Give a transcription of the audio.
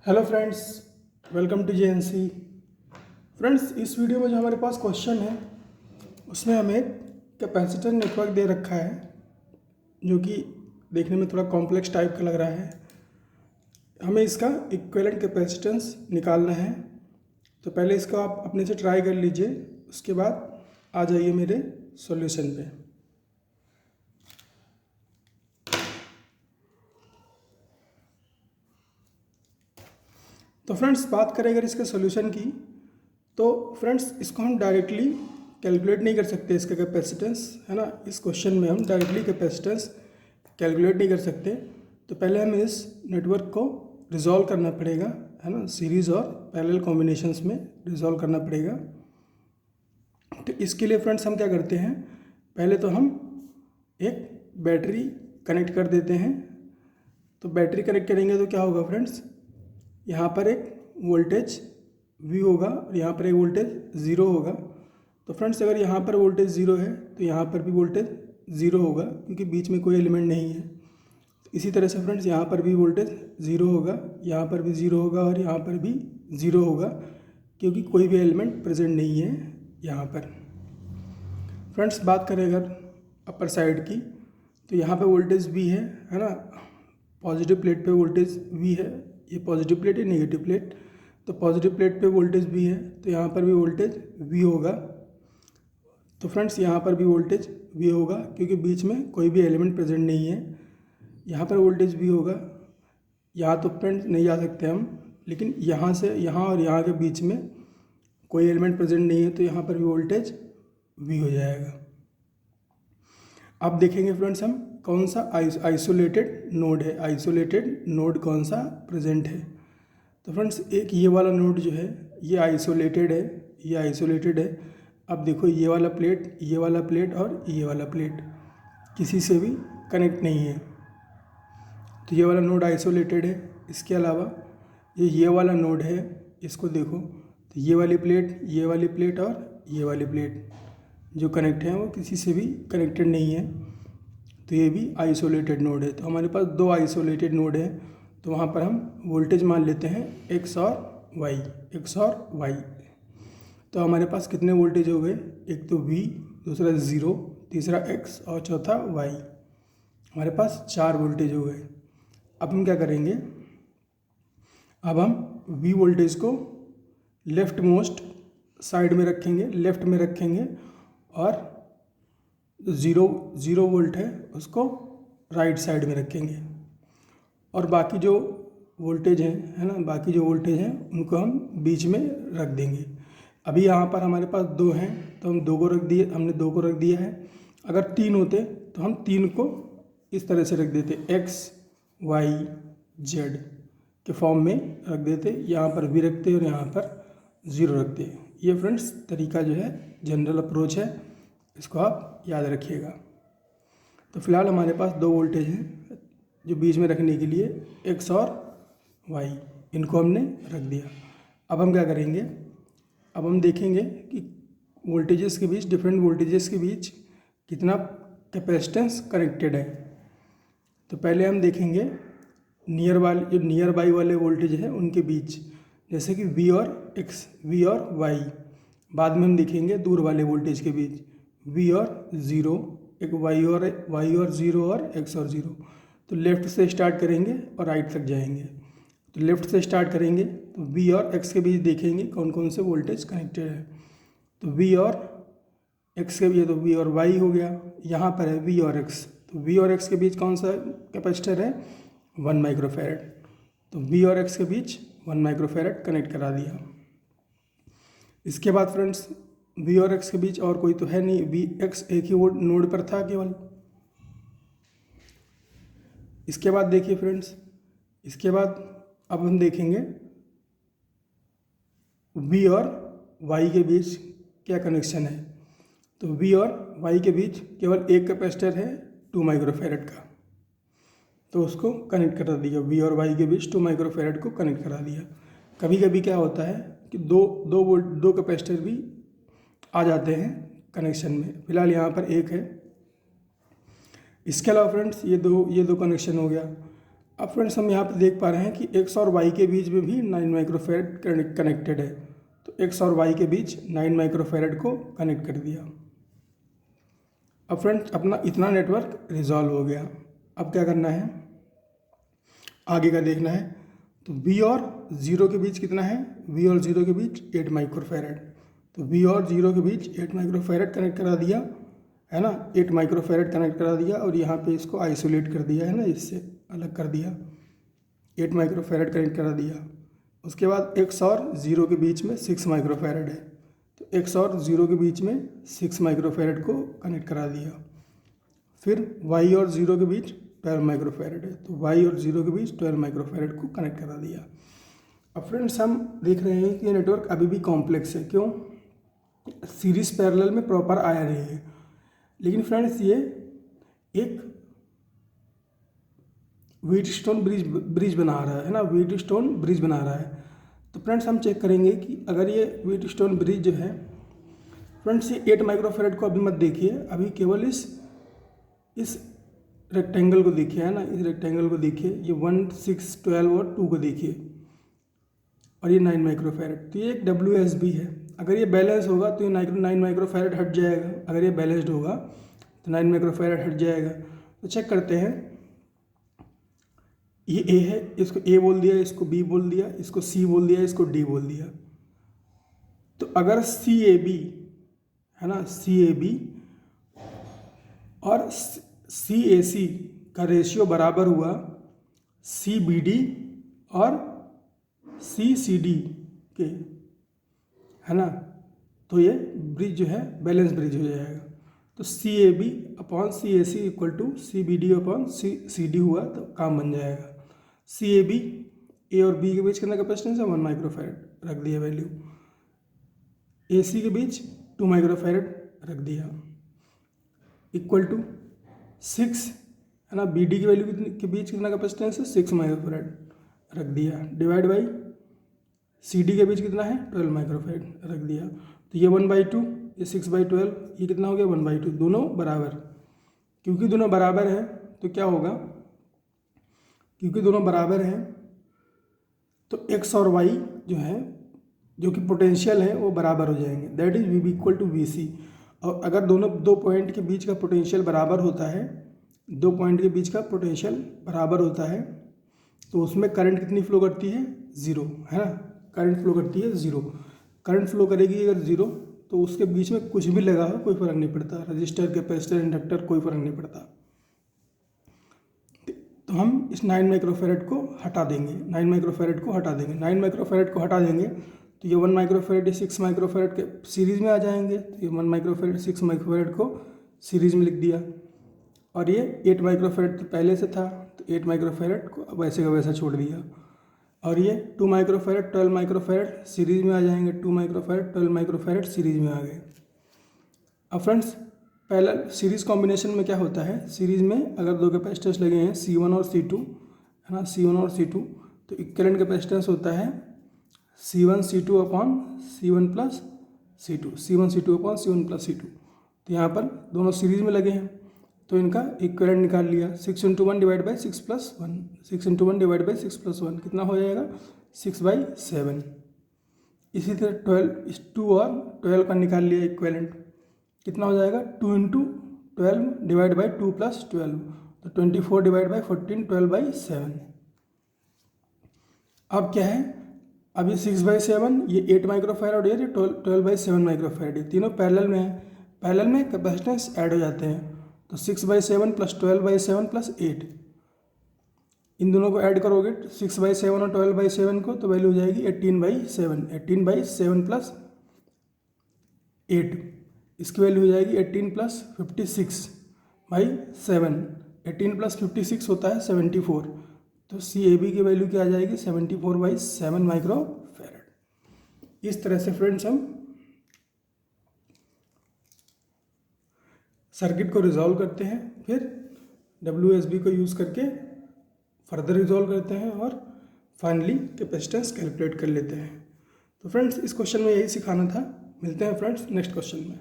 Hello friends, welcome to JNC. Friends, इस video में जो हमारे पास क्वेश्चन है उसमें हमें कैपेसिटर नेटवर्क दे रखा है जो कि देखने में थोड़ा कॉम्प्लेक्स टाइप का लग रहा है। हमें इसका इक्विवेलेंट कैपेसिटेंस निकालना है। तो पहले इसका आप अपने से ट्राई कर लीजिए, उसके बाद आ जाइए मेरे सॉल्यूशन पे। तो फ्रेंड्स, बात करें अगर इसके सॉल्यूशन की, तो फ्रेंड्स इसको हम डायरेक्टली कैलकुलेट नहीं कर सकते, इसका कैपेसिटेंस है ना। इस क्वेश्चन में हम डायरेक्टली कैपेसिटेंस कैलकुलेट नहीं कर सकते। तो पहले हमें इस नेटवर्क को रिजॉल्व करना पड़ेगा, है ना। सीरीज़ और पैरेलल कॉम्बिनेशंस में रिजॉल्व करना पड़ेगा। तो इसके लिए फ्रेंड्स हम क्या करते हैं, पहले तो हम एक बैटरी कनेक्ट कर देते हैं। तो बैटरी कनेक्ट करेंगे तो क्या होगा फ्रेंड्स, यहाँ पर एक वोल्टेज V होगा और यहाँ पर एक वोल्टेज 0 होगा। तो फ्रेंड्स, अगर यहाँ पर वोल्टेज 0 है तो यहाँ पर भी वोल्टेज 0 होगा, क्योंकि बीच में कोई एलिमेंट नहीं है। तो इसी तरह से फ्रेंड्स, यहाँ पर भी वोल्टेज 0 होगा, यहाँ पर भी 0 होगा और यहाँ पर भी 0 होगा, क्योंकि कोई भी एलिमेंट प्रेजेंट नहीं है यहाँ पर। फ्रेंड्स, बात करें अगर अपर साइड की, तो यहाँ पर वोल्टेज V है ना। पॉजिटिव प्लेट पे वोल्टेज V है, ये पॉजिटिव प्लेट है, नेगेटिव प्लेट। तो पॉजिटिव प्लेट पे वोल्टेज V है, तो यहाँ पर भी वोल्टेज V होगा। तो फ्रेंड्स, यहाँ पर भी वोल्टेज V होगा, क्योंकि बीच में कोई भी एलिमेंट प्रेजेंट नहीं है। यहाँ पर वोल्टेज V होगा। यहाँ तो फ्रेंड्स नहीं जा सकते हम, लेकिन यहाँ से यहाँ और यहाँ के बीच में कोई एलिमेंट प्रेजेंट नहीं है, तो यहाँ पर भी वोल्टेज V हो जाएगा। अब देखेंगे फ्रेंड्स हम कौन सा आइसोलेटेड नोड है, आइसोलेटेड नोड कौन सा प्रेजेंट है। तो फ्रेंड्स, एक ये वाला नोड जो है ये आइसोलेटेड है, ये आइसोलेटेड है। अब देखो, ये वाला प्लेट, ये वाला प्लेट और ये वाला प्लेट किसी से भी कनेक्ट नहीं है, तो ये वाला नोड आइसोलेटेड है। इसके अलावा ये वाला नोड है, इसको देखो, तो ये वाली प्लेट, ये वाली प्लेट और ये वाली प्लेट जो कनेक्ट है वो किसी से भी कनेक्टेड नहीं है, तो ये भी आइसोलेटेड नोड है। तो हमारे पास दो आइसोलेटेड नोड है, तो वहाँ पर हम वोल्टेज मान लेते हैं x और y, x और y। तो हमारे पास कितने वोल्टेज हो गए, एक तो V, दूसरा 0, तीसरा x और चौथा y। हमारे पास 4 वोल्टेज हो गए। अब हम क्या करेंगे, अब हम V वोल्टेज को लेफ्ट मोस्ट साइड में रखेंगे, लेफ्ट में रखेंगे, और 0 वोल्ट है उसको राइट साइड में रखेंगे, और बाकी जो वोल्टेज हैं, है ना, बाकी जो वोल्टेज हैं उनको हम बीच में रख देंगे। अभी यहाँ पर हमारे पास 2 हैं, तो हम 2 को रख दिए, हमने 2 को रख दिया है। अगर 3 होते तो हम 3 को इस तरह से रख देते, x y z के फॉर्म में रख देते। यहाँ पर V रखते और यहाँ पर 0 रखते। ये फ्रेंड्स तरीका जो है, जनरल अप्रोच है, इसको आप याद रखिएगा। तो फिलहाल हमारे पास 2 वोल्टेज हैं जो बीच में रखने के लिए x और y, इनको हमने रख दिया। अब हम क्या करेंगे, अब हम देखेंगे कि वोल्टेजेस के बीच, डिफरेंट वोल्टेजेस के बीच कितना कैपेसिटेंस कनेक्टेड है। तो पहले हम देखेंगे जो नियर बाई वाले वोल्टेज है उनके बीच, जैसे कि V और x, V और y। बाद में हम देखेंगे दूर वाले वोल्टेज के बीच, V और 0, एक y और 0 और x और 0। तो लेफ़्ट से स्टार्ट करेंगे और राइट तक जाएंगे। तो लेफ़्ट से स्टार्ट करेंगे तो V और x के बीच देखेंगे कौन कौन से वोल्टेज कनेक्टेड है। तो V और x के बीच, तो V और y हो गया, यहाँ पर है V और x। तो V और x के बीच कौन सा कैपेसिटर है, 1 माइक्रोफैरड। तो V और x के बीच 1 माइक्रोफैरड कनेक्ट करा दिया। इसके बाद फ्रेंड्स, V और x के बीच और कोई तो है नहीं, V x एक ही नोड पर था केवल। इसके बाद देखिए फ्रेंड्स, इसके बाद अब हम देखेंगे V और y के बीच क्या कनेक्शन है। तो V और y के बीच केवल एक कैपेसिटर है 2 माइक्रोफैरड का, तो उसको कनेक्ट करा दिया। V और y के बीच 2 माइक्रोफैरड को कनेक्ट करा दिया। कभी कभी क्या होता है कि दो कैपेसिटर भी आ जाते हैं कनेक्शन में। फिलहाल यहाँ पर एक है। इसके अलावा फ्रेंड्स, ये दो कनेक्शन हो गया। अब फ्रेंड्स हम यहाँ पे देख पा रहे हैं कि एक्स और वाई के बीच में भी 9 माइक्रोफैरड कनेक्टेड है, तो एक्स और वाई के बीच 9 माइक्रोफैरड को कनेक्ट कर दिया। अब फ्रेंड्स अपना इतना नेटवर्क रिजॉल्व हो गया। अब क्या करना है, आगे का देखना है। तो V और 0 के बीच कितना है, V और 0 के बीच 8 माइक्रोफैरड, तो V और 0 के बीच 8 माइक्रोफैरड कनेक्ट करा दिया है ना, 8 माइक्रोफैरड कनेक्ट करा दिया और यहाँ पे इसको आइसोलेट कर दिया है ना, इससे अलग कर दिया, 8 माइक्रोफैरड कनेक्ट करा दिया। उसके बाद x और 0 के बीच में 6 माइक्रोफैरड है, तो x और 0 के बीच में 6 माइक्रोफैरड को कनेक्ट करा दिया। फिर y और 0 के बीच 12 माइक्रोफैरड है, तो y और 0 के बीच 12 माइक्रोफैरड को कनेक्ट करा दिया। अब फ्रेंड्स हम देख रहे हैं कि ये नेटवर्क अभी भी कॉम्प्लेक्स है, क्यों, सीरीज पैरेलल में प्रॉपर आया नहीं है, लेकिन फ्रेंड्स ये एक व्हीटस्टोन ब्रिज बना रहा है ना, व्हीटस्टोन ब्रिज बना रहा है। तो फ्रेंड्स हम चेक करेंगे कि अगर ये व्हीटस्टोन ब्रिज जो है, फ्रेंड्स ये 8 माइक्रोफैरड को अभी मत देखिए, अभी केवल इस रेक्टेंगल को देखिए है ना, इस रेक्टेंगल को देखिए, ये 1, 6, 12 और 2 को देखिए, और ये 9 माइक्रोफैरड, तो ये एक WSB है। अगर ये बैलेंस होगा तो ये 9 माइक्रोफैरड हट जाएगा, अगर ये बैलेंस्ड होगा तो 9 माइक्रोफैरड हट जाएगा। तो चेक करते हैं, ये A है, इसको A बोल दिया, इसको B बोल दिया, इसको C बोल दिया, इसको D बोल दिया। तो अगर CAB है ना, CAB और CAC का रेशियो बराबर हुआ CBD और CCD के, है ना, तो ये ब्रिज जो है बैलेंस ब्रिज हो जाएगा। तो CAB upon CAC equal to CBD upon CD हुआ, तो काम बन जाएगा। CAB A और B के बीच कितना कैपेसिटेंस है, 1 माइक्रोफैरड, रख दिया वैल्यू। AC के बीच 2 माइक्रोफैरड रख दिया, इक्वल टू 6 है ना, BD की वैल्यू के बीच कितना कैपेसिटेंस है, 6 माइक्रोफैरड रख दिया, डिवाइड बाई CD के बीच कितना है, 12 माइक्रोफैरड रख दिया। तो ये 1/2, ये 6/12, ये कितना हो गया, 1/2, दोनों बराबर। क्योंकि दोनों बराबर हैं तो क्या होगा, क्योंकि दोनों बराबर हैं तो x और y जो है, जो कि पोटेंशियल है, वो बराबर हो जाएंगे, that is V equal to VC। और अगर दोनों दो पॉइंट के बीच का पोटेंशियल बराबर होता है, दो पॉइंट के बीच का पोटेंशियल बराबर होता है, तो उसमें करंट कितनी फ्लो करती है, 0, है ना, करंट फ्लो करती है 0। करंट फ्लो करेगी अगर 0, तो उसके बीच में कुछ भी लगा हो कोई फ़र्क नहीं पड़ता, रजिस्टर, कैपेसिटर, इंडक्टर, कोई फ़र्क नहीं पड़ता। तो हम इस 9 माइक्रोफैरड को हटा देंगे, 9 माइक्रोफैरड को हटा देंगे, 9 माइक्रोफैरड को हटा देंगे, तो ये 1 माइक्रोफैरड, 6 माइक्रोफैरड के सीरीज़ में आ जाएंगे। तो ये 1 माइक्रोफैरड, 6 माइक्रोफैरड को सीरीज़ में लिख दिया, और ये 8 माइक्रोफैरड तो पहले से था, तो 8 माइक्रोफैरड को वैसे का वैसा छोड़ दिया। और ये 2 माइक्रोफैरड, 12 माइक्रोफैरड सीरीज़ में आ जाएंगे, 2 माइक्रोफैरड, 12 माइक्रोफैरड सीरीज़ में आ गए। अब फ्रेंड्स पहला सीरीज़ कॉम्बिनेशन में क्या होता है, सीरीज़ में अगर दो कैपेसिटेंस लगे हैं C1 और C2, है ना, C1 और C2, तो इक्विवेलेंट कैपेसिटेंस होता है C1 C2 upon C1 plus C2, C1 C2 upon C1 plus C2। तो यहाँ पर दोनों सीरीज़ में लगे हैं, तो इनका इक्विवेलेंट निकाल लिया, 6 × 1 डिवाइड बाई 6 + 1, 6 × 1 डिवाइड बाई 6 + 1 कितना हो जाएगा, 6/7। इसी तरह 2 और 12 का निकाल लिया इक्विवेलेंट, कितना हो जाएगा, 2 × 12 डिवाइड बाई 2 + 12, तो 24 डिवाइड बाई 14, 12/7। अब क्या है, अब ये 6/7, ये 8 माइक्रोफैरड और ये 12/7 माइक्रोफैरड, ये तीनों पैरेलल में है, पैरेलल में कैपेसिटेंस ऐड हो जाते हैं, तो 6/7 + 12/7 + 8, इन दोनों को ऐड करोगे 6/7 और 12/7 को, तो वैल्यू हो जाएगी 18/7, 18/7 + 8, इसकी वैल्यू हो जाएगी 18 + 56/7, 18 + 56 होता है 74, तो CAB की वैल्यू क्या आ जाएगी, 74/7 माइक्रोफैरड। इस तरह से फ्रेंड्स हम सर्किट को रिजॉल्व करते हैं, फिर WSB को यूज़ करके फर्दर रिजॉल्व करते हैं और फाइनली कैपेसिटेंस कैलकुलेट कर लेते हैं। तो फ्रेंड्स इस क्वेश्चन में यही सिखाना था, मिलते हैं फ्रेंड्स नेक्स्ट क्वेश्चन में।